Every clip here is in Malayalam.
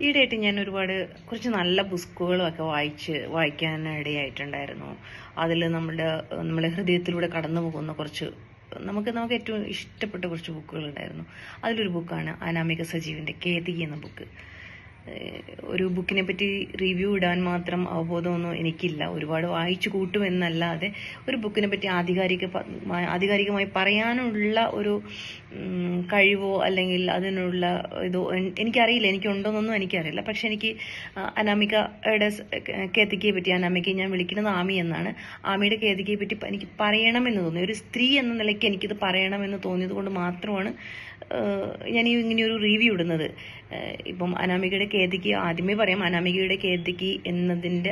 ഈയിടെയായിട്ട് ഞാൻ കുറച്ച് നല്ല പുസ്തകങ്ങളൊക്കെ വായിക്കാൻ ഇടയായിട്ടുണ്ടായിരുന്നു. അതിൽ നമ്മുടെ ഹൃദയത്തിലൂടെ കടന്നു പോകുന്ന നമുക്ക് ഏറ്റവും ഇഷ്ടപ്പെട്ട കുറച്ച് ബുക്കുകൾ ഉണ്ടായിരുന്നു. അതിലൊരു ബുക്കാണ് അനാമിക സജീവിന്റെ കേതികി എന്ന ബുക്ക്. ഒരു ബുക്കിനെ പറ്റി റിവ്യൂ ഇടാൻ മാത്രം അവബോധമൊന്നും എനിക്കില്ല. ഒരുപാട് വായിച്ചു കൂട്ടുമെന്നല്ലാതെ ഒരു ബുക്കിനെ പറ്റി ആധികാരികമായി പറയാനുള്ള ഒരു കഴിവോ അല്ലെങ്കിൽ അതിനുള്ള ഇതോ എനിക്കറിയില്ല. എനിക്കുണ്ടോന്നൊന്നും എനിക്കറിയില്ല. പക്ഷെ എനിക്ക് അനാമികയുടെ കേതികയെ പറ്റി, അനാമികയെ ഞാൻ വിളിക്കുന്നത് ആമി എന്നാണ്, ആമിയുടെ കേതികയെ പറ്റി എനിക്ക് പറയണമെന്ന് തോന്നി. ഒരു സ്ത്രീ എന്ന നിലയ്ക്ക് എനിക്കിത് പറയണമെന്ന് തോന്നിയത് കൊണ്ട് മാത്രമാണ് ഞാൻ ഇങ്ങനെയൊരു റിവ്യൂ ഇടുന്നത്. ഇപ്പം അനാമികയുടെ കേതികി ആദ്യമേ പറയാം. അനാമികയുടെ കേതികി എന്നതിൻ്റെ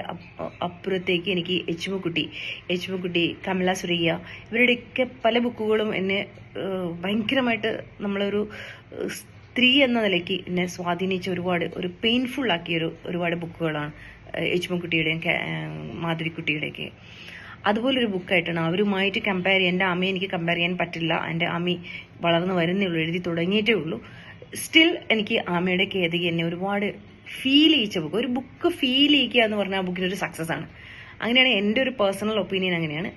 അപ്പുറത്തേക്ക് എനിക്ക് എച്ച് മുക്കുട്ടി, കമല സുരയ്യ, ഇവരുടെയൊക്കെ പല ബുക്കുകളും എന്നെ ഭയങ്കരമായിട്ട് നമ്മളൊരു സ്ത്രീ എന്ന നിലയ്ക്ക് എന്നെ സ്വാധീനിച്ച ഒരു പെയിൻഫുൾ ആക്കിയ ഒരുപാട് ബുക്കുകളാണ് എച്ച് മുക്കുട്ടിയുടെയും മാധുരിക്കുട്ടിയുടെയൊക്കെ. അതുപോലൊരു ബുക്കായിട്ടാണ് അവരുമായിട്ട് കമ്പയർ ചെയ്യാൻ. എൻ്റെ അമ്മയെ എനിക്ക് കമ്പയർ ചെയ്യാൻ പറ്റില്ല. എൻ്റെ അമ്മി വളർന്നു വരുന്നേ ഉള്ളൂ, എഴുതി തുടങ്ങിയിട്ടേ ഉള്ളൂ. സ്റ്റിൽ എനിക്ക് ആമയുടെ കേതികി എന്നെ ഒരുപാട് ഫീൽ ചെയ്യിച്ച ബുക്ക്. ഒരു ബുക്ക് ഫീൽ ചെയ്യിക്കുക എന്ന് പറഞ്ഞാൽ ആ ബുക്കിനൊരു സക്സസ് ആണ്. അങ്ങനെയാണ് എൻ്റെ ഒരു പേഴ്സണൽ ഒപ്പീനിയൻ. അങ്ങനെയാണ്.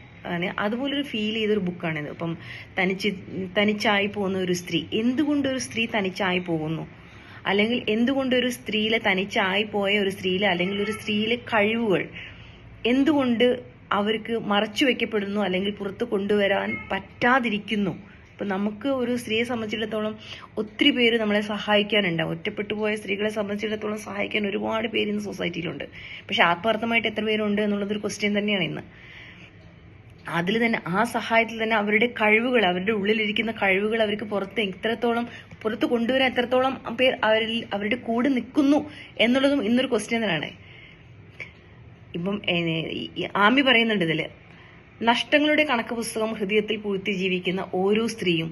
അതുപോലൊരു ഫീൽ ചെയ്തൊരു ബുക്കാണിത്. ഇപ്പം തനിച്ചായി പോകുന്ന ഒരു സ്ത്രീ, എന്തുകൊണ്ടൊരു സ്ത്രീ തനിച്ചായി പോകുന്നു, അല്ലെങ്കിൽ എന്തുകൊണ്ടൊരു സ്ത്രീയിലെ തനിച്ചായി പോയ ഒരു സ്ത്രീയിലെ അല്ലെങ്കിൽ ഒരു സ്ത്രീയിലെ കഴിവുകൾ എന്തുകൊണ്ട് അവർക്ക് മറച്ചു വെക്കപ്പെടുന്നു അല്ലെങ്കിൽ പുറത്ത് കൊണ്ടുവരാൻ പറ്റാതിരിക്കുന്നു. ഇപ്പം നമുക്ക് ഒരു സ്ത്രീയെ സംബന്ധിച്ചിടത്തോളം ഒത്തിരി പേര് നമ്മളെ സഹായിക്കാനുണ്ടാവും. ഒറ്റപ്പെട്ടു പോയ സ്ത്രീകളെ സംബന്ധിച്ചിടത്തോളം സഹായിക്കാൻ ഒരുപാട് പേര് ഇന്ന് സൊസൈറ്റിയിലുണ്ട്. പക്ഷെ ആത്മാർത്ഥമായിട്ട് എത്ര പേരുണ്ട് എന്നുള്ളതൊരു ക്വസ്റ്റ്യൻ തന്നെയാണ് ഇന്ന്. അതിൽ തന്നെ ആ സഹായത്തിൽ തന്നെ അവരുടെ കഴിവുകൾ, അവരുടെ ഉള്ളിലിരിക്കുന്ന കഴിവുകൾ അവർക്ക് പുറത്ത് കൊണ്ടുവരാൻ എത്രത്തോളം പേർ അവരുടെ കൂടെ നിൽക്കുന്നു എന്നുള്ളതും ഇന്നൊരു ക്വസ്റ്റ്യൻ തന്നെയാണ്. ഇപ്പം ആമി പറയുന്നുണ്ട് ഇതില്, നഷ്ടങ്ങളുടെ കണക്ക് പുസ്തകം ഹൃദയത്തിൽ പൂഴ്ത്തി ജീവിക്കുന്ന ഓരോ സ്ത്രീയും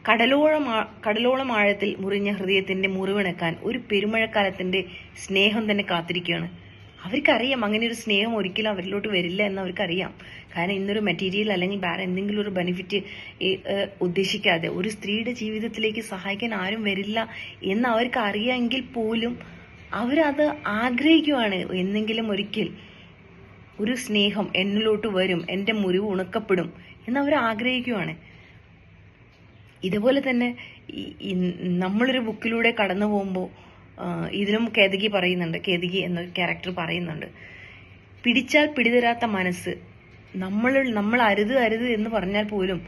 കടലോളം ആഴത്തിൽ മുറിഞ്ഞ ഹൃദയത്തിന്റെ മുറിവിണക്കാൻ ഒരു പെരുമഴക്കാലത്തിന്റെ സ്നേഹം തന്നെ കാത്തിരിക്കുകയാണ്. അവർക്കറിയാം അങ്ങനെ ഒരു സ്നേഹം ഒരിക്കലും അവരിലോട്ട് വരില്ല എന്ന് അവർക്കറിയാം. കാരണം ഇന്നൊരു മെറ്റീരിയൽ അല്ലെങ്കിൽ വേറെ എന്തെങ്കിലും ഒരു ബെനിഫിറ്റ് ഉദ്ദേശിക്കാതെ ഒരു സ്ത്രീയുടെ ജീവിതത്തിലേക്ക് സഹായിക്കാൻ ആരും വരില്ല എന്ന് അവർക്ക് അറിയാമെങ്കിൽ പോലും അവരത് ആഗ്രഹിക്കുവാണ്. എന്നെങ്കിലും ഒരിക്കൽ ഒരു സ്നേഹം എന്നിലോട്ട് വരും, എൻ്റെ മുറിവ് ഉണക്കപ്പെടും എന്ന് അവർ ആഗ്രഹിക്കുവാണ്. ഇതുപോലെ തന്നെ നമ്മളൊരു ബുക്കിലൂടെ കടന്നു പോകുമ്പോൾ ഇതിലും കേതികി എന്ന ക്യാരക്ടർ പറയുന്നുണ്ട്, പിടിച്ചാൽ പിടിതരാത്ത മനസ്സ്. നമ്മൾ അരുത് എന്ന് പറഞ്ഞാൽ പോലും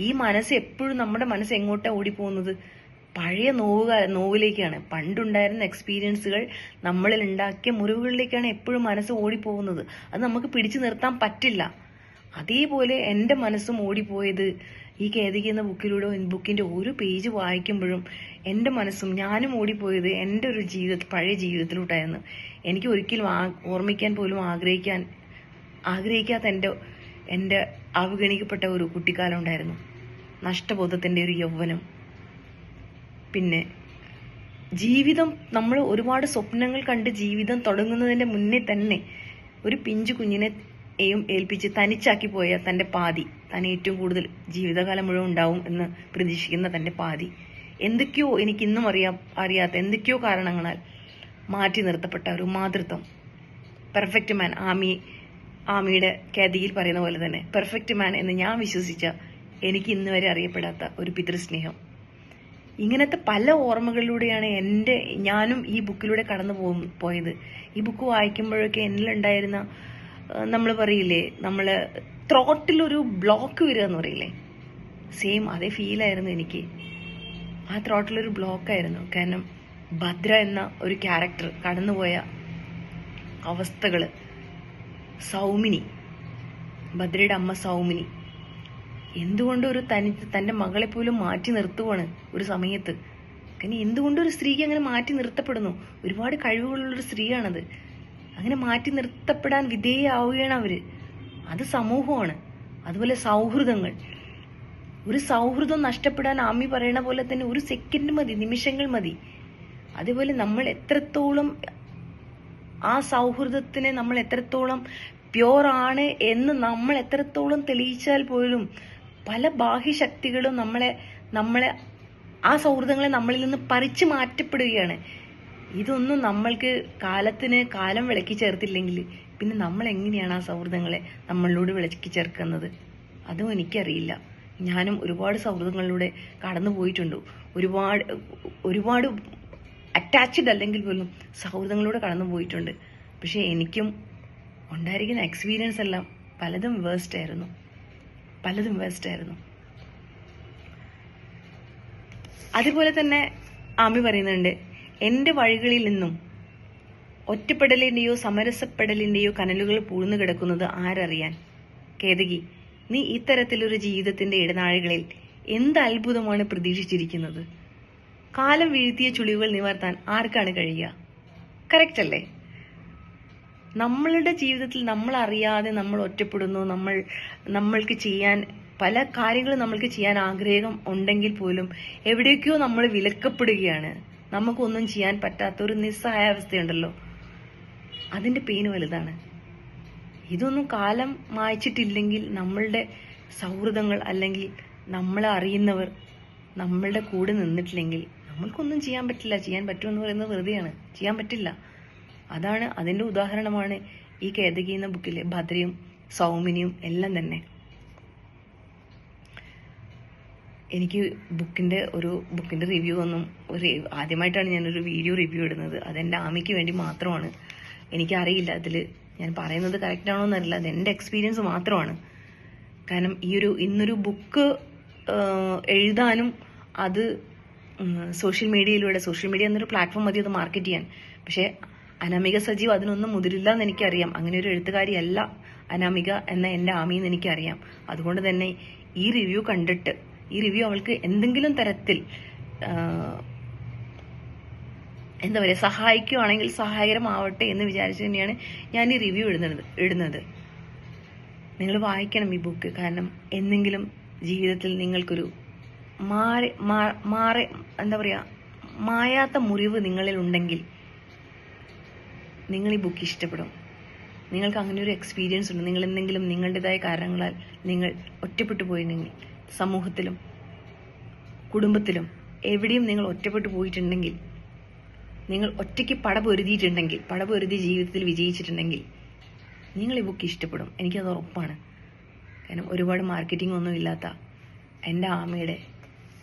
ഈ മനസ്സ് എപ്പോഴും, നമ്മുടെ മനസ്സ് എങ്ങോട്ടാണ് ഓടിപ്പോകുന്നത്? പഴയ നോവിലേക്കാണ്. പണ്ടുണ്ടായിരുന്ന എക്സ്പീരിയൻസുകൾ നമ്മളിൽ ഉണ്ടാക്കിയ മുറിവുകളിലേക്കാണ് എപ്പോഴും മനസ്സ് ഓടിപ്പോകുന്നത്. അത് നമുക്ക് പിടിച്ചു നിർത്താൻ പറ്റില്ല. അതേപോലെ എൻ്റെ മനസ്സും ഓടിപ്പോയത് ഈ കേതികി എന്ന ബുക്കിന്റെ ഒരു പേജ് വായിക്കുമ്പോഴും എൻ്റെ മനസ്സും ഞാനും ഓടിപ്പോയത് എൻ്റെ ഒരു പഴയ ജീവിതത്തിലോട്ടായിരുന്നു. എനിക്ക് ഒരിക്കലും ഓർമ്മിക്കാൻ പോലും ആഗ്രഹിക്കാത്ത എൻ്റെ അവഗണിക്കപ്പെട്ട ഒരു കുട്ടിക്കാലം ഉണ്ടായിരുന്നു. നഷ്ടബോധത്തിന്റെ ഒരു യൗവനം. പിന്നെ ജീവിതം, നമ്മൾ ഒരുപാട് സ്വപ്നങ്ങൾ കണ്ട് ജീവിതം തുടങ്ങുന്നതിന്റെ മുന്നേ തന്നെ ഒരു പിഞ്ചു കുഞ്ഞിനെയും ഏൽപ്പിച്ച് തനിച്ചാക്കി പോയ തന്റെ പാതി, താൻ ഏറ്റവും കൂടുതൽ ജീവിതകാലം മുഴുവൻ ഉണ്ടാവും എന്ന് പ്രതീക്ഷിക്കുന്ന തന്റെ പാതി, എന്തൊക്കെയോ എനിക്ക് ഇന്നും അറിയാത്ത എന്തൊക്കെയോ കാരണങ്ങളാൽ മാറ്റി നിർത്തപ്പെട്ട ഒരു മാതൃത്വം. പെർഫെക്റ്റ് മാൻ, ആമിയുടെ കേതികയിൽ പറയുന്ന പോലെ തന്നെ പെർഫെക്റ്റ് മാൻ എന്ന് ഞാൻ വിശ്വസിച്ച, എനിക്ക് ഇന്ന് വരെ അറിയപ്പെടാത്ത ഒരു പിതൃസ്നേഹം. ഇങ്ങനത്തെ പല ഓർമ്മകളിലൂടെയാണ് ഞാനും ഈ ബുക്കിലൂടെ കടന്നു പോയത്. ഈ ബുക്ക് വായിക്കുമ്പോഴൊക്കെ എന്നിലുണ്ടായിരുന്ന, നമ്മൾ പറയില്ലേ, നമ്മള് ത്രോട്ടിലൊരു ബ്ലോക്ക് വരിക എന്ന് പറയില്ലേ, സെയിം അതേ ഫീലായിരുന്നു എനിക്ക്. ആ ത്രോട്ടിലൊരു ബ്ലോക്കായിരുന്നു. കാരണം ഭദ്ര എന്ന ഒരു ക്യാരക്ടർ കടന്നുപോയ അവസ്ഥകള്, ഭദ്രയുടെ അമ്മ സൗമിനി എന്തുകൊണ്ട് തന്റെ മകളെ പോലും മാറ്റി നിർത്തുവാണ് ഒരു സമയത്ത്. കാരണം എന്തുകൊണ്ടൊരു സ്ത്രീക്ക് അങ്ങനെ മാറ്റി നിർത്തപ്പെടുന്നു? ഒരുപാട് കഴിവുകളുള്ളൊരു സ്ത്രീയാണത്. അങ്ങനെ മാറ്റി നിർത്തപ്പെടാൻ വിധേയാവുകയാണ് അവര്. അത് സമൂഹമാണ്. അതുപോലെ സൗഹൃദങ്ങൾ, ഒരു സൗഹൃദം നഷ്ടപ്പെടാൻ ആമി പറയണ പോലെ തന്നെ ഒരു സെക്കൻഡ് മതി, നിമിഷങ്ങൾ മതി. അതേപോലെ നമ്മൾ എത്രത്തോളം ആ സൗഹൃദത്തിനെ നമ്മൾ എത്രത്തോളം പ്യോർ ആണ് എന്ന് നമ്മൾ എത്രത്തോളം തെളിയിച്ചാൽ പോലും പല ബാഹ്യശക്തികളും നമ്മളെ ആ സൗഹൃദങ്ങളെ നമ്മളിൽ നിന്ന് പറിച്ചു മാറ്റപ്പെടുകയാണ്. ഇതൊന്നും നമ്മൾക്ക് കാലം വിളക്കി ചേർത്തില്ലെങ്കിൽ പിന്നെ നമ്മൾ എങ്ങനെയാണ് ആ സൗഹൃദങ്ങളെ നമ്മളോട് വിളക്കി ചേർക്കുന്നത്? അതും എനിക്കറിയില്ല. ഞാനും ഒരുപാട് സൗഹൃദങ്ങളിലൂടെ കടന്നു പോയിട്ടുണ്ട്. ഒരുപാട് അറ്റാച്ച്ഡ് അല്ലെങ്കിൽ പോലും സൗഹൃദങ്ങളിലൂടെ കടന്നു പോയിട്ടുണ്ട്. പക്ഷെ എനിക്കും ഉണ്ടായിരിക്കുന്ന എക്സ്പീരിയൻസ് എല്ലാം പലതും വേസ്റ്റ് ആയിരുന്നു. അതുപോലെ തന്നെ ആമി പറയുന്നുണ്ട്, എൻ്റെ വഴികളിൽ നിന്നും ഒറ്റപ്പെടലിൻ്റെയോ സമരസപ്പെടലിൻ്റെയോ കനലുകൾ പൂഴ്ന്നു കിടക്കുന്നത് ആരറിയാൻ? കേതകി, നീ ഇത്തരത്തിലൊരു ജീവിതത്തിന്റെ ഇടനാഴികളിൽ എന്ത് അത്ഭുതമാണ് പ്രതീക്ഷിച്ചിരിക്കുന്നത്? കാലം വീഴ്ത്തിയ ചുളിവുകൾ നിവർത്താൻ ആർക്കാണ് കഴിയുക? കറക്റ്റ് അല്ലേ? നമ്മളുടെ ജീവിതത്തിൽ നമ്മൾ അറിയാതെ നമ്മൾ ഒറ്റപ്പെടുന്നു. നമ്മൾക്ക് ചെയ്യാൻ പല കാര്യങ്ങളും നമ്മൾക്ക് ചെയ്യാൻ ആഗ്രഹം ഉണ്ടെങ്കിൽ പോലും എവിടേക്കോ നമ്മൾ വിലക്കപ്പെടുകയാണ്. നമുക്കൊന്നും ചെയ്യാൻ പറ്റാത്ത ഒരു നിസ്സഹായാവസ്ഥയുണ്ടല്ലോ, അതിന്റെ പെയിന് വലുതാണ്. ഇതൊന്നും കാലം മായ്ച്ചിട്ടില്ലെങ്കിൽ നമ്മളുടെ സൗഹൃദങ്ങൾ അല്ലെങ്കിൽ നമ്മളെ അറിയുന്നവർ നമ്മളുടെ കൂടെ നിന്നിട്ടില്ലെങ്കിൽ നമ്മൾക്കൊന്നും ചെയ്യാൻ പറ്റില്ല. ചെയ്യാൻ പറ്റുമെന്ന് പറയുന്നത് വെറുതെയാണ്. ചെയ്യാൻ പറ്റില്ല. അതാണ് അതിന്റെ ഉദാഹരണമാണ് ഈ കേതകി എന്ന ബുക്കിലെ ഭദ്രയും സൗമിനിയും എല്ലാം തന്നെ. എനിക്ക് ബുക്കിന്റെ റിവ്യൂ ഒന്നും ആദ്യമായിട്ടാണ് ഞാനൊരു വീഡിയോ റിവ്യൂ ഇടുന്നത്. അതെന്റെ ആമിക്ക് വേണ്ടി മാത്രമാണ്. എനിക്കറിയില്ല അതിൽ ഞാൻ പറയുന്നത് കറക്റ്റ് ആണോ എന്നറിയില്ല. അത് എൻ്റെ എക്സ്പീരിയൻസ് മാത്രമാണ്. കാരണം ഇന്നൊരു ബുക്ക് എഴുതാനും അത് സോഷ്യൽ മീഡിയ എന്നൊരു പ്ലാറ്റ്ഫോം മതി അത് മാർക്കറ്റ് ചെയ്യാൻ. പക്ഷെ അനാമിക സജീവ് അതിനൊന്നും മുതിരില്ല എന്ന് എനിക്കറിയാം. അങ്ങനെ ഒരു എഴുത്തുകാരിയല്ല അനാമിക എന്ന എൻ്റെ ആമിയെന്ന് എനിക്കറിയാം. അതുകൊണ്ട് തന്നെ ഈ റിവ്യൂ കണ്ടിട്ട് അവൾക്ക് എന്തെങ്കിലും തരത്തിൽ എന്താ പറയുക സഹായിക്കുകയാണെങ്കിൽ സഹായകരമാവട്ടെ എന്ന് വിചാരിച്ചു തന്നെയാണ് ഞാൻ ഈ റിവ്യൂ ഇടുന്നത്. നിങ്ങൾ വായിക്കണം ഈ ബുക്ക്. കാരണം എന്തെങ്കിലും ജീവിതത്തിൽ നിങ്ങൾക്കൊരു എന്താ പറയുക മായാത്ത മുറിവ് നിങ്ങളിൽ ഉണ്ടെങ്കിൽ നിങ്ങൾ ഈ ബുക്ക് ഇഷ്ടപ്പെടും. നിങ്ങൾക്ക് അങ്ങനെ ഒരു എക്സ്പീരിയൻസ് ഉണ്ട്. നിങ്ങൾ എന്തെങ്കിലും നിങ്ങളുടേതായ കാരണങ്ങളാൽ നിങ്ങൾ ഒറ്റപ്പെട്ടു പോയിട്ടുണ്ടെങ്കിൽ, സമൂഹത്തിലും കുടുംബത്തിലും എവിടെയും നിങ്ങൾ ഒറ്റപ്പെട്ടു പോയിട്ടുണ്ടെങ്കിൽ, നിങ്ങൾ ഒറ്റയ്ക്ക് പടപൊരുതി ജീവിതത്തിൽ വിജയിച്ചിട്ടുണ്ടെങ്കിൽ നിങ്ങൾ ഈ ബുക്ക് ഇഷ്ടപ്പെടും. എനിക്കത് ഉറപ്പാണ്. കാരണം ഒരുപാട് മാർക്കറ്റിംഗ് ഒന്നും ഇല്ലാത്ത എൻ്റെ ആമയുടെ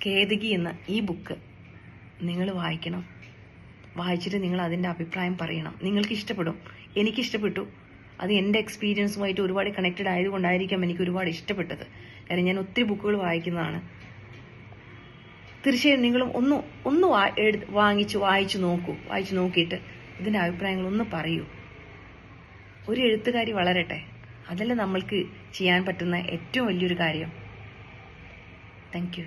കേതകി എന്ന ഈ ബുക്ക് നിങ്ങൾ വായിക്കണം. വായിച്ചിട്ട് നിങ്ങൾ അതിൻ്റെ അഭിപ്രായം പറയണം. നിങ്ങൾക്ക് ഇഷ്ടപ്പെടും. എനിക്കിഷ്ടപ്പെട്ടു. അത് എൻ്റെ എക്സ്പീരിയൻസുമായിട്ട് ഒരുപാട് കണക്റ്റഡ് ആയതുകൊണ്ടായിരിക്കാം എനിക്ക് ഒരുപാട് ഇഷ്ടപ്പെട്ടത്. കാരണം ഞാൻ ഒത്തിരി ബുക്കുകൾ വായിക്കുന്നതാണ്. തീർച്ചയായും നിങ്ങളും ഒന്ന് വായിച്ചു നോക്കിയിട്ട് ഇതിൻ്റെ അഭിപ്രായങ്ങൾ ഒന്ന് പറയൂ. ഒരു എഴുത്തുകാരി വളരട്ടെ. അതല്ലേ നമ്മൾക്ക് ചെയ്യാൻ പറ്റുന്ന ഏറ്റവും വലിയൊരു കാര്യം. Thank you.